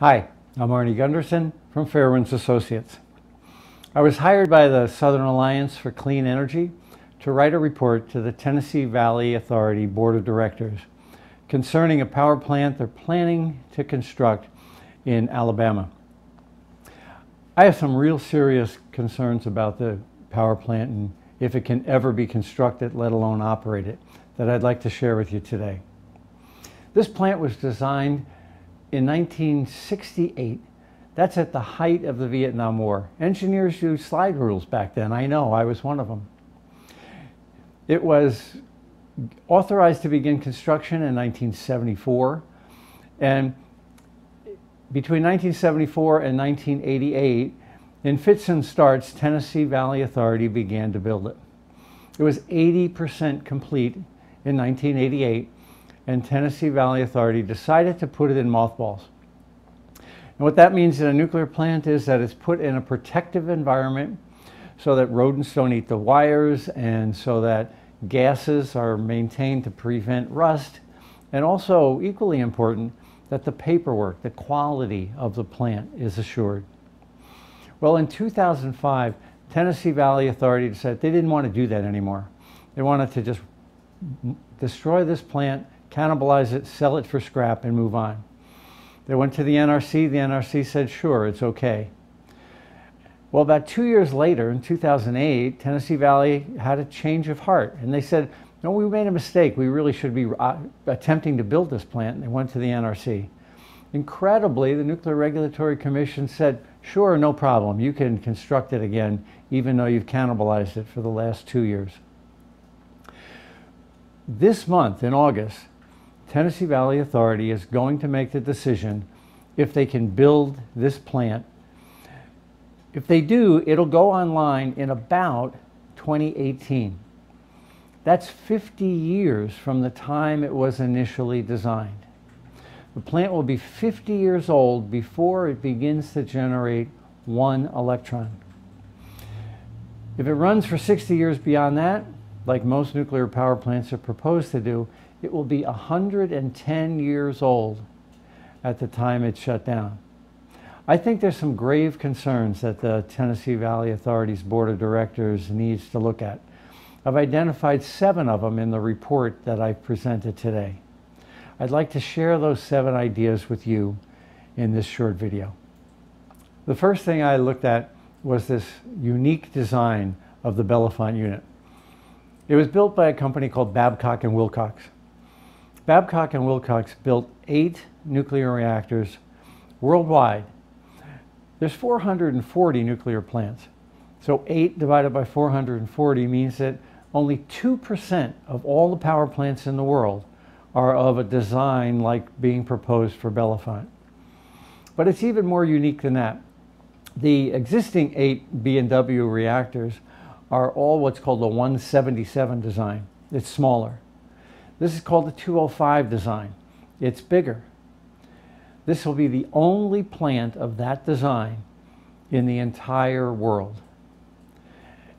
Hi, I'm Arnie Gunderson from Fairewinds Associates. I was hired by the Southern Alliance for Clean Energy to write a report to the Tennessee Valley Authority Board of Directors concerning a power plant they're planning to construct in Alabama. I have some real serious concerns about the power plant and if it can ever be constructed, let alone operated, that I'd like to share with you today. This plant was designed in 1968. That's at the height of the Vietnam War. Engineers used slide rules back then. I know, I was one of them. It was authorized to begin construction in 1974. And between 1974 and 1988, in fits and starts, Tennessee Valley Authority began to build it. It was 80% complete in 1988. And Tennessee Valley Authority decided to put it in mothballs. And what that means in a nuclear plant is that it's put in a protective environment so that rodents don't eat the wires and so that gases are maintained to prevent rust, and also, equally important, that the paperwork, the quality of the plant is assured. Well, in 2005, Tennessee Valley Authority decided they didn't want to do that anymore. They wanted to just destroy this plant, cannibalize it, sell it for scrap, and move on. They went to the NRC. The NRC said, sure, it's okay. Well, about 2 years later, in 2008, Tennessee Valley had a change of heart. And they said, no, we made a mistake. We really should be attempting to build this plant. And they went to the NRC. Incredibly, the Nuclear Regulatory Commission said, sure, no problem. You can construct it again, even though you've cannibalized it for the last 2 years. This month, in August, Tennessee Valley Authority is going to make the decision if they can build this plant. If they do, it'll go online in about 2018. That's 50 years from the time it was initially designed. The plant will be 50 years old before it begins to generate one electron. If it runs for 60 years beyond that, like most nuclear power plants are proposed to do, it will be 110 years old at the time it's shut down. I think there's some grave concerns that the Tennessee Valley Authority's Board of Directors needs to look at. I've identified 7 of them in the report that I've presented today. I'd like to share those 7 ideas with you in this short video. The first thing I looked at was this unique design of the Bellefonte Unit. It was built by a company called Babcock & Wilcox. Babcock & Wilcox built 8 nuclear reactors worldwide. There's 440 nuclear plants. So 8 divided by 440 means that only 2% of all the power plants in the world are of a design like being proposed for Bellefonte. But it's even more unique than that. The existing 8 B&W reactors are all what's called the 177 design. It's smaller. This is called the 205 design. It's bigger. This will be the only plant of that design in the entire world.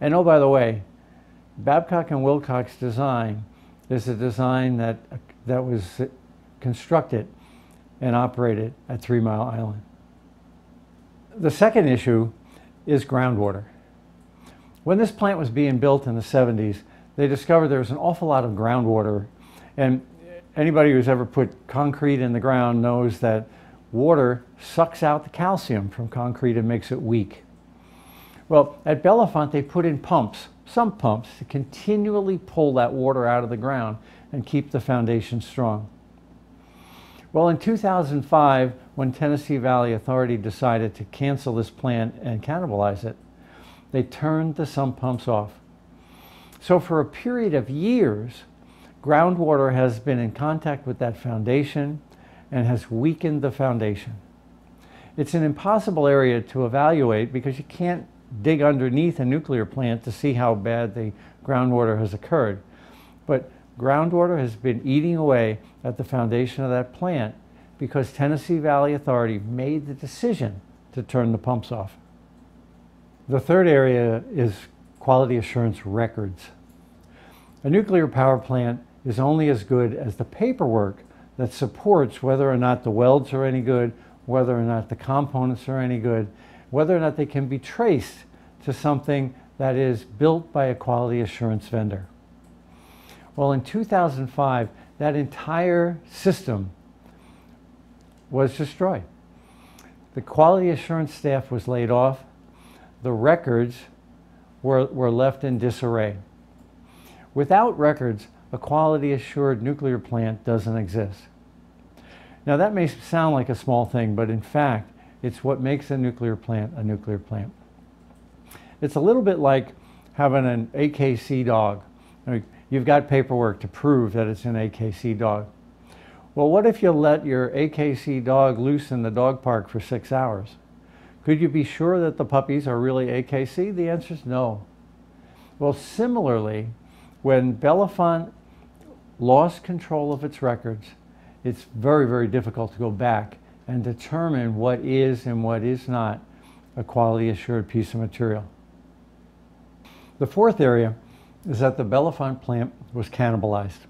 And oh, by the way, Babcock & Wilcox design is a design that was constructed and operated at 3 Mile Island. The second issue is groundwater. When this plant was being built in the 70s, they discovered there was an awful lot of groundwater. And anybody who's ever put concrete in the ground knows that water sucks out the calcium from concrete and makes it weak. Well, at Bellefonte, they put in pumps, some pumps, to continually pull that water out of the ground and keep the foundation strong. Well, in 2005, when Tennessee Valley Authority decided to cancel this plant and cannibalize it, they turned the sump pumps off. So for a period of years, groundwater has been in contact with that foundation and has weakened the foundation. It's an impossible area to evaluate because you can't dig underneath a nuclear plant to see how bad the groundwater has occurred. But groundwater has been eating away at the foundation of that plant because Tennessee Valley Authority made the decision to turn the pumps off. The third area is quality assurance records. A nuclear power plant is only as good as the paperwork that supports whether or not the welds are any good whether or not the components are any good, whether or not they can be traced to something that is built by a quality assurance vendor. Well, in 2005, that entire system was destroyed. The quality assurance staff was laid off. The records were left in disarray. Without records, a quality assured nuclear plant doesn't exist. Now that may sound like a small thing, but in fact, it's what makes a nuclear plant a nuclear plant. It's a little bit like having an AKC dog. You've got paperwork to prove that it's an AKC dog. Well, what if you let your AKC dog loose in the dog park for 6 hours? Could you be sure that the puppies are really AKC? The answer is no. Well, similarly, when Bellefonte lost control of its records, it's very, very difficult to go back and determine what is and what is not a quality assured piece of material. The fourth area is that the Bellefonte plant was cannibalized.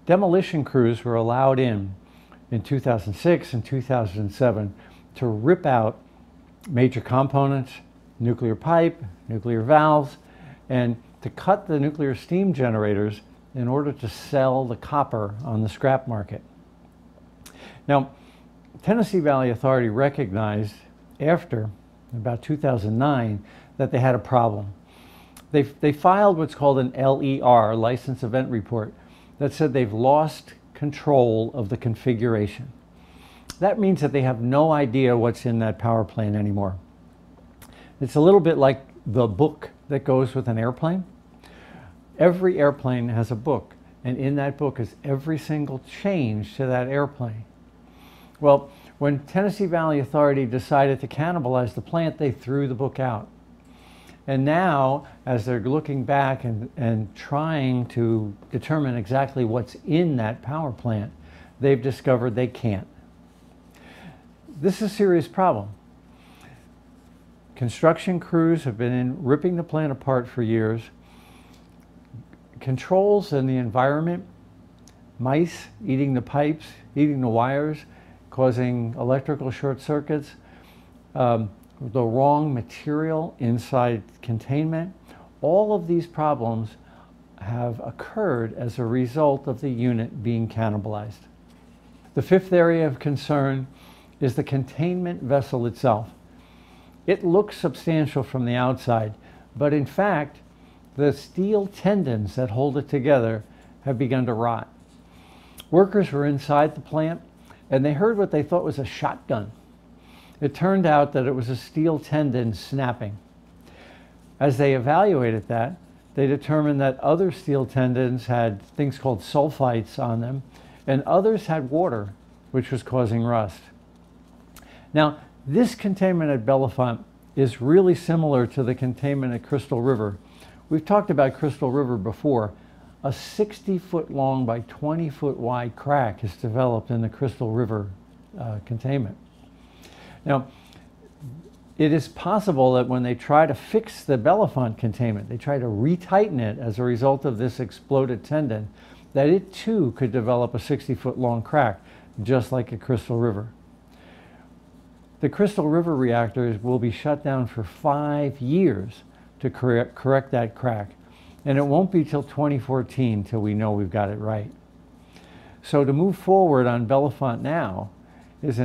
Demolition crews were allowed in 2006 and 2007 to rip out major components, nuclear pipe, nuclear valves, and to cut the nuclear steam generators in order to sell the copper on the scrap market. Now, Tennessee Valley Authority recognized after about 2009 that they had a problem. They filed what's called an LER, License Event Report, that said they've lost control of the configuration. That means that they have no idea what's in that power plant anymore. It's a little bit like the book that goes with an airplane. Every airplane has a book, and in that book is every single change to that airplane. Well, when Tennessee Valley Authority decided to cannibalize the plant, they threw the book out. And now, as they're looking back and trying to determine exactly what's in that power plant, they've discovered they can't. This is a serious problem. Construction crews have been ripping the plant apart for years. Controls in the environment, mice eating the pipes, eating the wires, causing electrical short circuits, the wrong material inside containment. All of these problems have occurred as a result of the unit being cannibalized. The fifth area of concern is the containment vessel itself. It looks substantial from the outside, but in fact, the steel tendons that hold it together have begun to rot. Workers were inside the plant and they heard what they thought was a shotgun. It turned out that it was a steel tendon snapping. As they evaluated that, they determined that other steel tendons had things called sulfites on them, and others had water, which was causing rust. Now, this containment at Bellefonte is really similar to the containment at Crystal River. We've talked about Crystal River before. A 60-foot long by 20-foot wide crack is developed in the Crystal River containment. Now, it is possible that when they try to fix the Bellefonte containment, they try to retighten it as a result of this exploded tendon, that it too could develop a 60-foot long crack, just like at Crystal River. The Crystal River reactors will be shut down for 5 years to correct that crack, and it won't be till 2014 till we know we've got it right. So to move forward on Bellefonte now is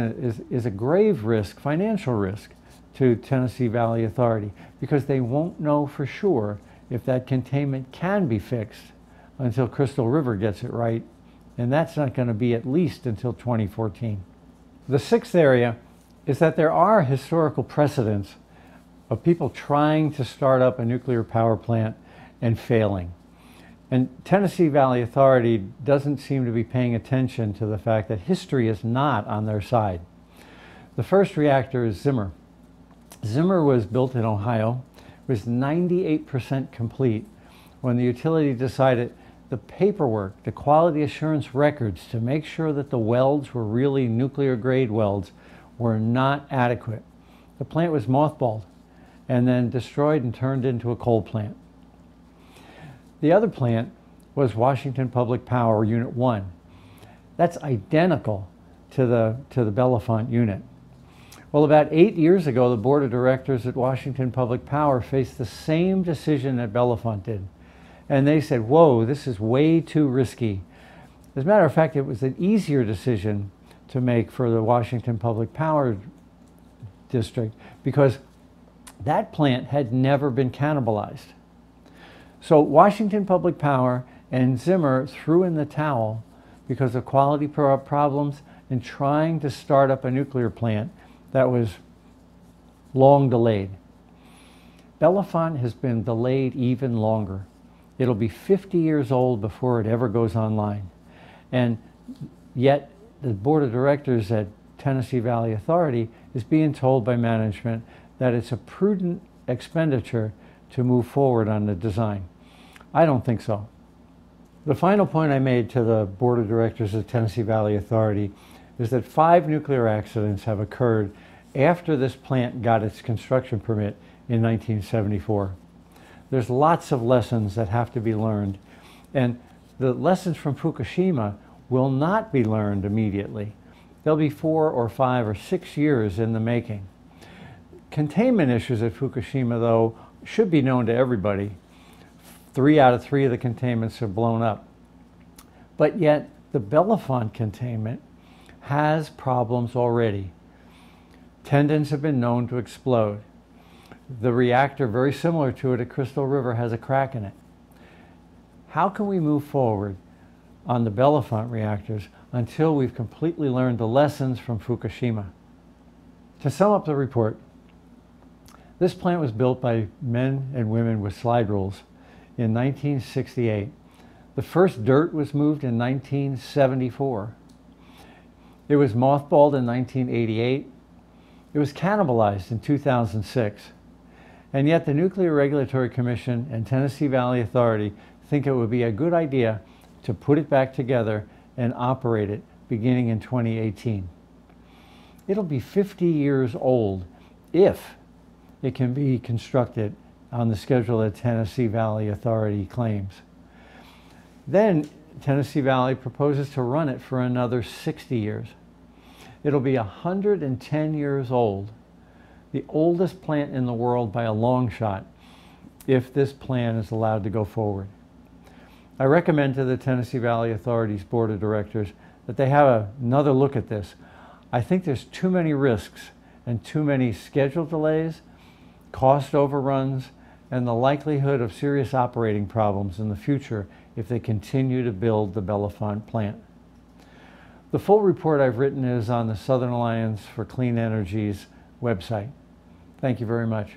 a grave risk, financial risk, to Tennessee Valley Authority, because they won't know for sure if that containment can be fixed until Crystal River gets it right, and that's not going to be at least until 2014. The sixth area is that there are historical precedents of people trying to start up a nuclear power plant and failing. And Tennessee Valley Authority doesn't seem to be paying attention to the fact that history is not on their side. The first reactor is Zimmer. Zimmer was built in Ohio, was 98% complete when the utility decided the paperwork, the quality assurance records to make sure that the welds were really nuclear grade welds were not adequate. The plant was mothballed and then destroyed and turned into a coal plant. The other plant was Washington Public Power Unit 1. That's identical to the Bellefonte Unit. Well, about 8 years ago, the board of directors at Washington Public Power faced the same decision that Bellefonte did. And they said, whoa, this is way too risky. As a matter of fact, it was an easier decision to make for the Washington Public Power District because that plant had never been cannibalized. So Washington Public Power and Zimmer threw in the towel because of quality problems in trying to start up a nuclear plant that was long delayed. Bellefonte has been delayed even longer. It'll be 50 years old before it ever goes online. And yet the board of directors at Tennessee Valley Authority is being told by management that it's a prudent expenditure to move forward on the design. I don't think so. The final point I made to the board of directors of Tennessee Valley Authority is that 5 nuclear accidents have occurred after this plant got its construction permit in 1974. There's lots of lessons that have to be learned, and the lessons from Fukushima will not be learned immediately. They'll be 4 or 5 or 6 years in the making. Containment issues at Fukushima, though, should be known to everybody. 3 out of 3 of the containments are blown up. But yet, the Bellefonte containment has problems already. Tendons have been known to explode. The reactor, very similar to it at Crystal River, has a crack in it. How can we move forward on the Bellefonte reactors until we've completely learned the lessons from Fukushima? To sum up the report, this plant was built by men and women with slide rules in 1968. The first dirt was moved in 1974. It was mothballed in 1988. It was cannibalized in 2006. And yet the Nuclear Regulatory Commission and Tennessee Valley Authority think it would be a good idea to put it back together and operate it beginning in 2018. It'll be 50 years old if it can be constructed on the schedule that Tennessee Valley Authority claims. Then Tennessee Valley proposes to run it for another 60 years. It'll be 110 years old, the oldest plant in the world by a long shot, if this plan is allowed to go forward. I recommend to the Tennessee Valley Authority's Board of Directors that they have another look at this. I think there's too many risks and too many schedule delays, cost overruns, and the likelihood of serious operating problems in the future if they continue to build the Bellefonte plant. The full report I've written is on the Southern Alliance for Clean Energy's website. Thank you very much.